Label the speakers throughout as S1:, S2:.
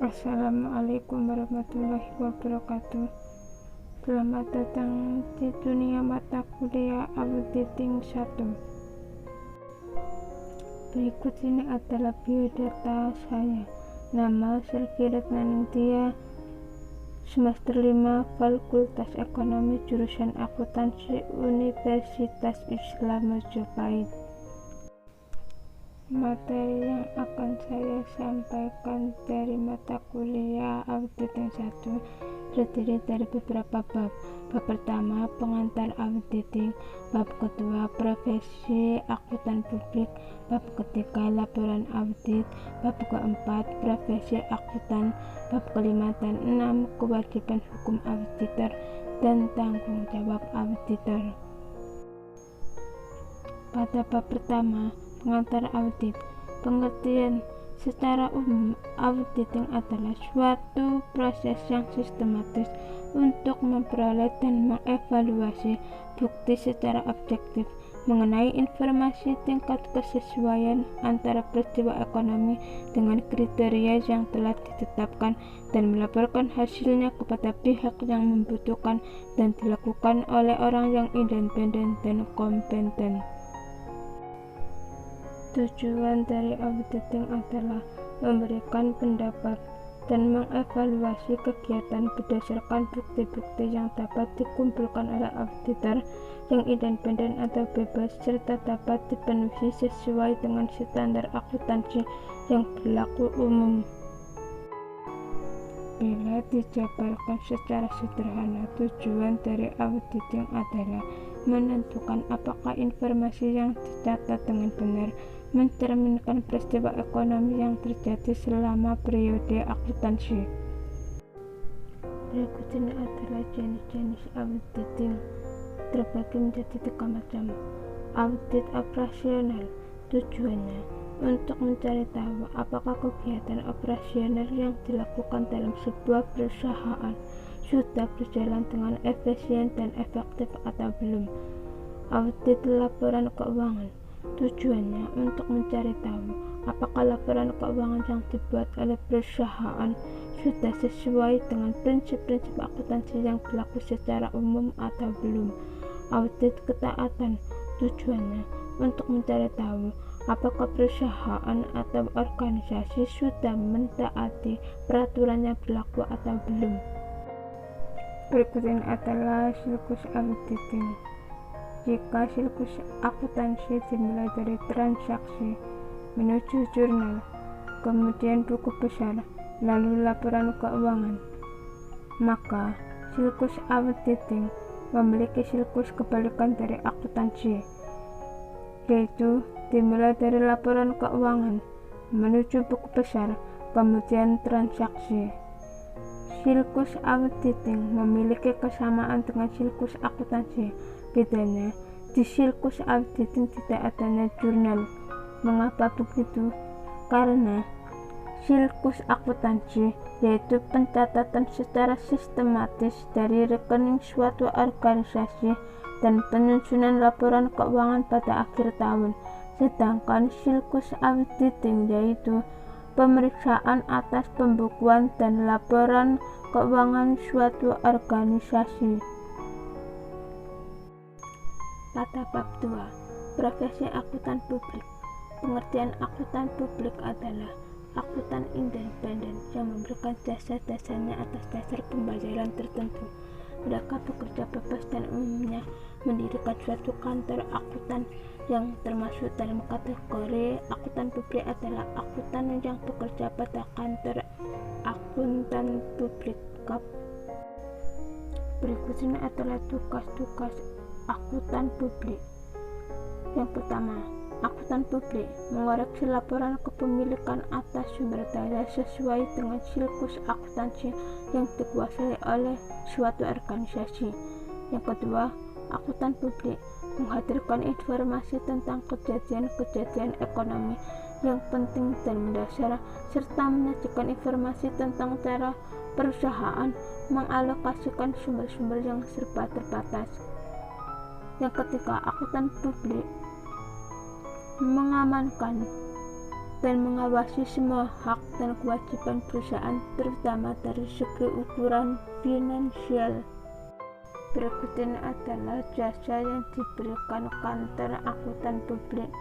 S1: Assalamualaikum warahmatullahi wabarakatuh. Selamat datang di dunia mata kuliah Auditing 1. Berikut ini adalah biodata saya. Nama Selvi Retnanindya, semester 5, Fakultas Ekonomi, jurusan Akuntansi, Universitas Islam Majapahit. Materi yang akan saya sampaikan dari mata kuliah Auditing 1 terdiri dari beberapa bab. Bab pertama, pengantar auditing. Bab kedua, profesi akuntan publik. Bab ketiga, laporan audit. Bab keempat, profesi akuntan. Bab kelima dan enam, kewajiban hukum auditor dan tanggung jawab auditor. Pada bab pertama, pengantar audit. Pengertian secara umum, auditing adalah suatu proses yang sistematis untuk memperoleh dan mengevaluasi bukti secara objektif mengenai informasi tingkat kesesuaian antara peristiwa ekonomi dengan kriteria yang telah ditetapkan dan melaporkan hasilnya kepada pihak yang membutuhkan dan dilakukan oleh orang yang independen dan kompeten. Tujuan dari auditing adalah memberikan pendapat dan mengevaluasi kegiatan berdasarkan bukti-bukti yang dapat dikumpulkan oleh auditor yang independen atau bebas serta dapat dipenuhi sesuai dengan standar akuntansi yang berlaku umum. Bila dijabarkan secara sederhana, tujuan dari auditing adalah menentukan apakah informasi yang dicatat dengan benar mencerminkan peristiwa ekonomi yang terjadi selama periode akuntansi. Berikut ini adalah jenis-jenis auditing. Terbagi menjadi 3 macam. Audit operasional. Tujuannya untuk mencari tahu apakah kegiatan operasional yang dilakukan dalam sebuah perusahaan sudah berjalan dengan efisien dan efektif atau belum. Audit laporan keuangan. Tujuannya untuk mencari tahu apakah laporan keuangan yang dibuat oleh perusahaan sudah sesuai dengan prinsip-prinsip akuntansi yang berlaku secara umum atau belum. Audit ketaatan. Tujuannya untuk mencari tahu apakah perusahaan atau organisasi sudah mentaati peraturan yang berlaku atau belum. Berikut ini adalah siklus auditing. Jika siklus akuntansi dimulai dari transaksi menuju jurnal, kemudian buku besar, lalu laporan keuangan, maka siklus auditing memiliki siklus kebalikan dari akuntansi, yaitu dimulai dari laporan keuangan menuju buku besar, kemudian transaksi. Siklus auditing memiliki kesamaan dengan siklus akuntansi. Bedanya, di siklus auditing tidak adanya jurnal. Mengapa begitu? Karena siklus akuntansi yaitu pencatatan secara sistematis dari rekening suatu organisasi dan penyusunan laporan keuangan pada akhir tahun. Sedangkan siklus auditing yaitu pemeriksaan atas pembukuan dan laporan keuangan suatu organisasi. Pada bab 2, profesi akuntan publik. Pengertian akuntan publik adalah akuntan independen yang memberikan jasa-jasanya atas dasar pembayaran tertentu. Mereka bekerja bebas dan umumnya mendirikan suatu kantor akuntan yang termasuk dalam kategori akuntan publik adalah akuntan yang bekerja pada kantor akuntan publik (KAP). Berikut ini adalah tugas-tugas akuntan publik. Yang pertama, akuntan publik mengoreksi laporan kepemilikan atas sumber daya sesuai dengan siklus akuntansi yang dikuasai oleh suatu organisasi. Yang kedua, akuntan publik menghadirkan informasi tentang kejadian-kejadian ekonomi yang penting dan mendasar serta menyajikan informasi tentang cara perusahaan mengalokasikan sumber-sumber yang serba terbatas. Yang ketiga, akuntan publik mengamankan dan mengawasi semua hak dan kewajiban perusahaan, terutama dari segi ukuran finansial. Berikut ini adalah jasa yang diberikan kantor akuntan publik.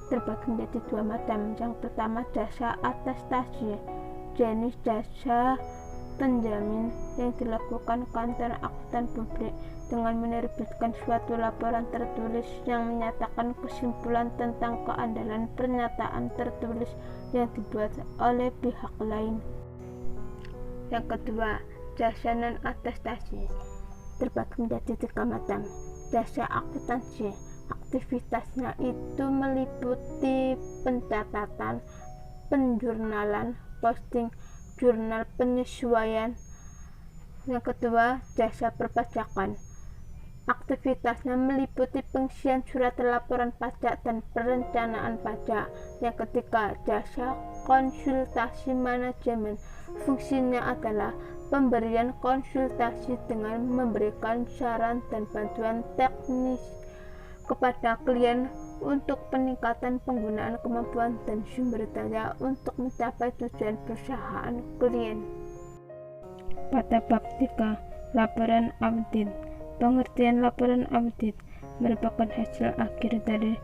S1: Terbagi menjadi dua macam. Yang pertama, jasa atestasi, jenis jasa penjamin yang dilakukan kantor akuntan publik dengan menerbitkan suatu laporan tertulis yang menyatakan kesimpulan tentang keandalan pernyataan tertulis yang dibuat oleh pihak lain. Yang kedua, jasa non-atestasi terbagi menjadi tiga macam. Jasa akuntansi, aktivitasnya itu meliputi pencatatan, penjurnalan, posting, jurnal penyesuaian. Yang kedua, jasa perpajakan, aktivitasnya meliputi pengisian surat laporan pajak dan perencanaan pajak. Yang ketiga, jasa konsultasi manajemen, fungsinya adalah pemberian konsultasi dengan memberikan saran dan bantuan teknis kepada klien untuk peningkatan penggunaan kemampuan dan sumber daya untuk mencapai tujuan perusahaan klien. Pada bab 3, laporan audit. Pengertian laporan audit merupakan hasil akhir dari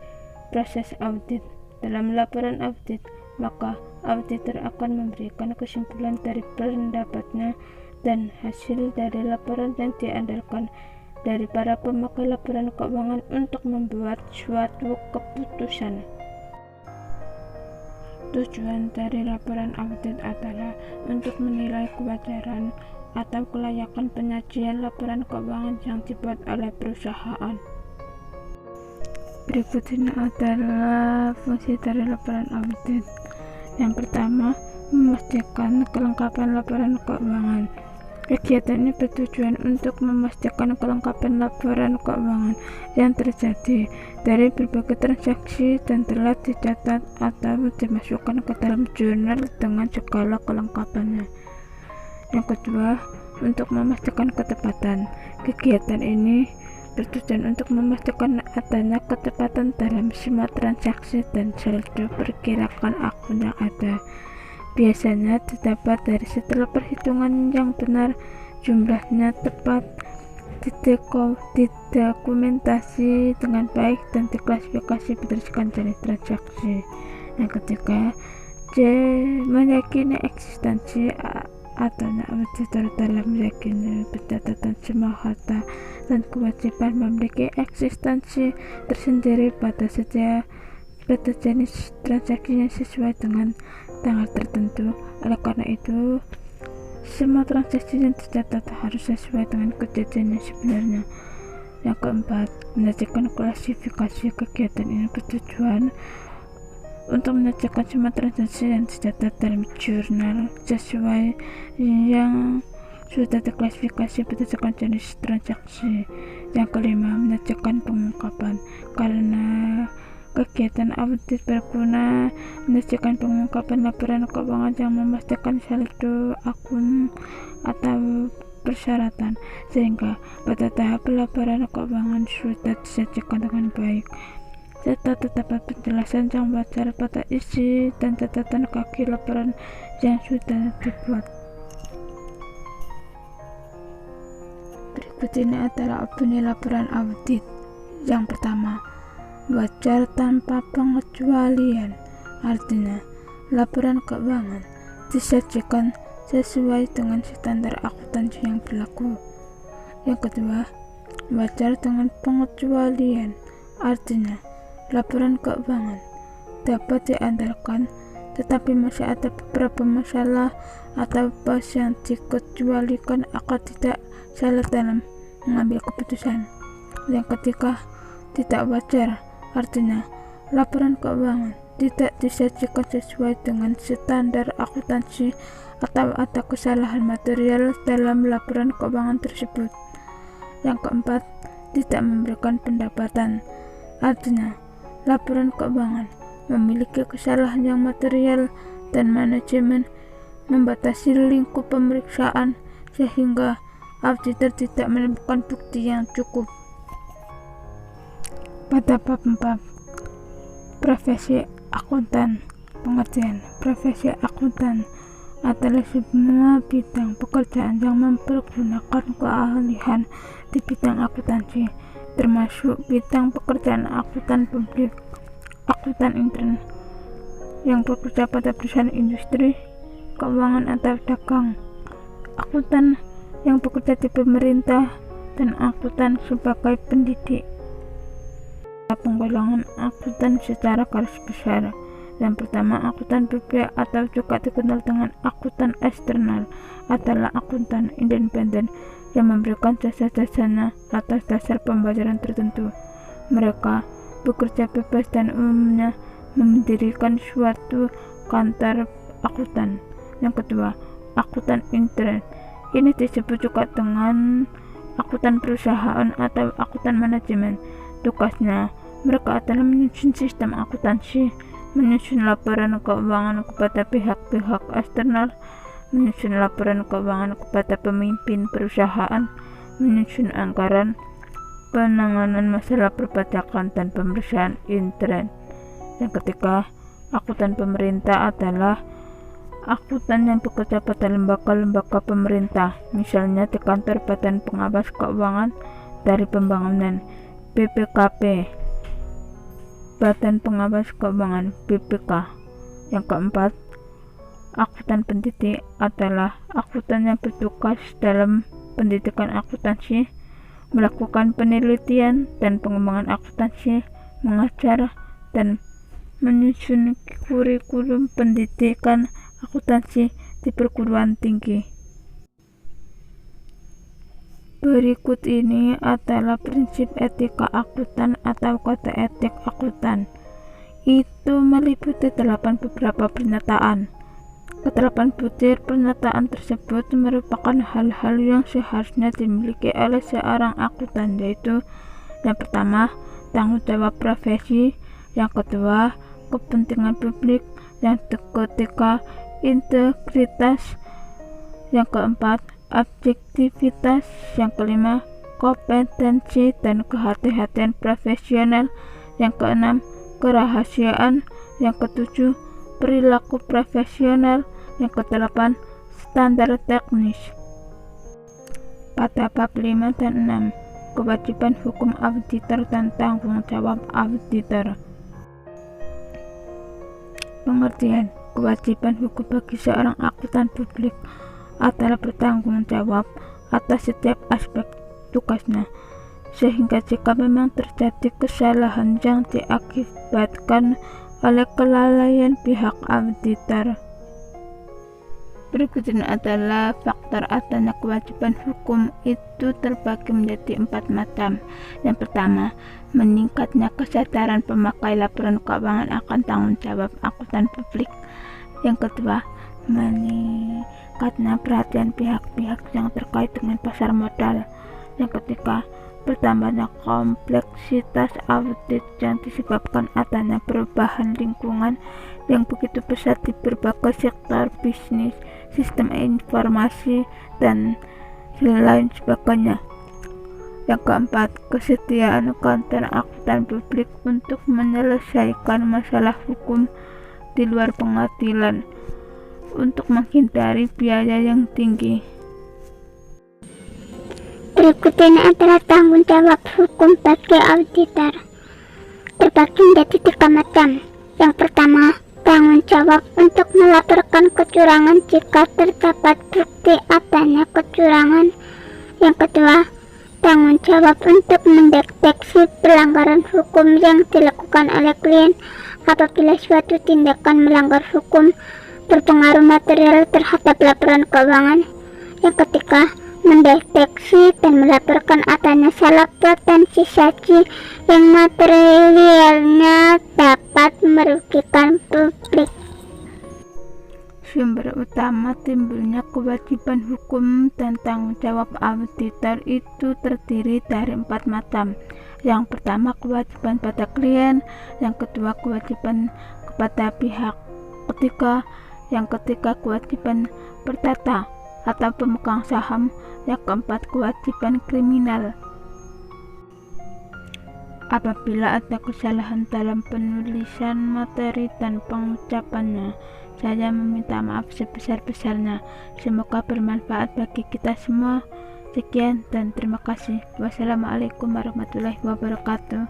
S1: proses audit. Dalam laporan audit, maka auditor akan memberikan kesimpulan dari pendapatnya dan hasil dari laporan yang diandalkan dari para pemakai laporan keuangan untuk membuat suatu keputusan. Tujuan dari laporan audit adalah untuk menilai kewajaran atau kelayakan penyajian laporan keuangan yang dibuat oleh perusahaan. Berikut ini adalah fungsi dari laporan audit. Yang pertama, memastikan kelengkapan laporan keuangan. Kegiatan ini bertujuan untuk memastikan kelengkapan laporan keuangan yang terjadi dari berbagai transaksi dan telah dicatat atau dimasukkan ke dalam jurnal dengan segala kelengkapannya. Yang kedua, untuk memastikan ketepatan. Kegiatan ini bertujuan untuk memastikan adanya ketepatan dalam semua transaksi dan saldo perkirakan akun yang ada. Biasanya didapat dari setelah perhitungan yang benar, jumlahnya tepat, didokumentasi dengan baik, dan diklasifikasi berdasarkan jenis transaksi. Yang ketiga, meyakini eksistensi adanya auditor dalam meyakini pencatatan semua harta dan kewajiban memiliki eksistensi tersendiri pada jenis transaksi yang sesuai dengan tanggal tertentu. Oleh karena itu, semua transaksi yang tercatat harus sesuai dengan kejadian yang sebenarnya. Yang keempat, menyajikan klasifikasi. Kegiatan ini bertujuan untuk menyajikan semua transaksi yang tercatat dalam jurnal sesuai yang sudah diklasifikasi berdasarkan jenis transaksi. Yang kelima, menyajikan pengungkapan. Karena kegiatan audit berguna menyajikan pengungkapan laporan keuangan yang memastikan saldo akun atau persyaratan, sehingga pada tahap laporan keuangan sudah disajikan dengan baik, serta terdapat penjelasan yang wajar pada isi dan catatan kaki laporan yang sudah dibuat. Berikut ini adalah opini laporan audit. Yang pertama, wajar tanpa pengecualian, artinya laporan keuangan disajikan sesuai dengan standar akuntansi yang berlaku. Yang kedua, wajar dengan pengecualian, artinya laporan keuangan dapat diandalkan, tetapi masih ada beberapa masalah atau pos yang dikecualikan agar tidak salah dalam mengambil keputusan. Yang ketiga, tidak wajar, artinya laporan keuangan tidak disajikan sesuai dengan standar akuntansi atau ada kesalahan material dalam laporan keuangan tersebut. Yang keempat, tidak memberikan pendapatan, artinya laporan keuangan memiliki kesalahan yang material dan manajemen membatasi lingkup pemeriksaan sehingga auditor tidak menemukan bukti yang cukup. Pada bab 4, profesi akuntan. Pengertian profesi akuntan adalah semua bidang pekerjaan yang mempergunakan keahlian di bidang akuntansi, termasuk bidang pekerjaan akuntan publik, akuntan intern yang bekerja pada perusahaan industri, keuangan atau dagang, akuntan yang bekerja di pemerintah, dan akuntan sebagai pendidik. Penggolongan akuntan secara garis besar. Yang pertama, akuntan publik atau juga dikenal dengan akuntan eksternal adalah akuntan independen yang memberikan jasa-jasanya atas dasar pembayaran tertentu. Mereka bekerja bebas dan umumnya mendirikan suatu kantor akuntan. Yang kedua, akuntan intern. Ini disebut juga dengan akuntan perusahaan atau akuntan manajemen. Tugasnya, mereka adalah menyusun sistem akuntansi, menyusun laporan keuangan kepada pihak-pihak eksternal, menyusun laporan keuangan kepada pemimpin perusahaan, menyusun anggaran, penanganan masalah perpajakan, dan pemeriksaan intern. Yang ketiga, akuntan pemerintah adalah akuntan yang bekerja pada lembaga-lembaga pemerintah, misalnya di kantor Badan Pengawas Keuangan dari Pembangunan (BPKP), Badan Pengawas Keuangan (BPK). Yang keempat, akuntan pendidik adalah akuntan yang bertugas dalam pendidikan akuntansi, melakukan penelitian dan pengembangan akuntansi, mengajar, dan menyusun kurikulum pendidikan akuntansi di perguruan tinggi. Berikut ini adalah prinsip etika akuntan atau kode etik akuntan. Itu meliputi 8 beberapa pernyataan. Ke-8 butir pernyataan tersebut merupakan hal-hal yang seharusnya dimiliki oleh seorang akuntan, yaitu yang pertama, tanggung jawab profesi, yang kedua, kepentingan publik, yang ketiga, integritas, yang keempat, objektivitas, yang kelima, kompetensi dan kehati-hatian profesional, yang keenam, kerahasiaan, yang ketujuh, perilaku profesional, yang kedelapan, standar teknis. Pada bab 5 dan 6, kewajiban hukum auditor dan tanggung jawab auditor. Pengertian kewajiban hukum bagi seorang akuntan publik adalah bertanggung jawab atas setiap aspek tugasnya, sehingga jika memang terjadi kesalahan yang diakibatkan oleh kelalaian pihak auditor. Berikut ini adalah faktor adanya kewajiban hukum itu terbagi menjadi 4 macam. Yang pertama, meningkatnya kesadaran pemakai laporan keuangan akan tanggung jawab akuntan publik. Yang kedua, meningkatnya perhatian pihak-pihak yang terkait dengan pasar modal. Yang ketiga, bertambahnya kompleksitas audit yang disebabkan adanya perubahan lingkungan yang begitu pesat di berbagai sektor bisnis, sistem informasi, dan lain sebagainya. Yang keempat, kesediaan kantor akuntan publik untuk menyelesaikan masalah hukum di luar pengadilan untuk menghindari biaya yang tinggi.
S2: Berikut ini adalah tanggung jawab hukum bagi auditor. Terbagi menjadi 3 macam. Yang pertama, tanggung jawab untuk melaporkan kecurangan jika terdapat bukti adanya kecurangan. Yang kedua, tanggung jawab untuk mendeteksi pelanggaran hukum yang dilakukan oleh klien apabila suatu tindakan melanggar hukum berpengaruh material terhadap laporan keuangan. Yang ketiga, mendeteksi dan melaporkan adanya salah potensi saji yang materialnya dapat merugikan publik.
S1: Sumber utama timbulnya kewajiban hukum dan tanggung jawab auditor itu terdiri dari 4 macam. Yang pertama, kewajiban pada klien. Yang kedua, kewajiban kepada pihak ketiga. Yang ketiga, kewajiban perdata atau pemegang saham. Yang keempat, kewajiban kriminal. Apabila ada kesalahan dalam penulisan materi dan pengucapannya, saya meminta maaf sebesar-besarnya. Semoga bermanfaat bagi kita semua. Sekian dan terima kasih. Wassalamualaikum warahmatullahi wabarakatuh.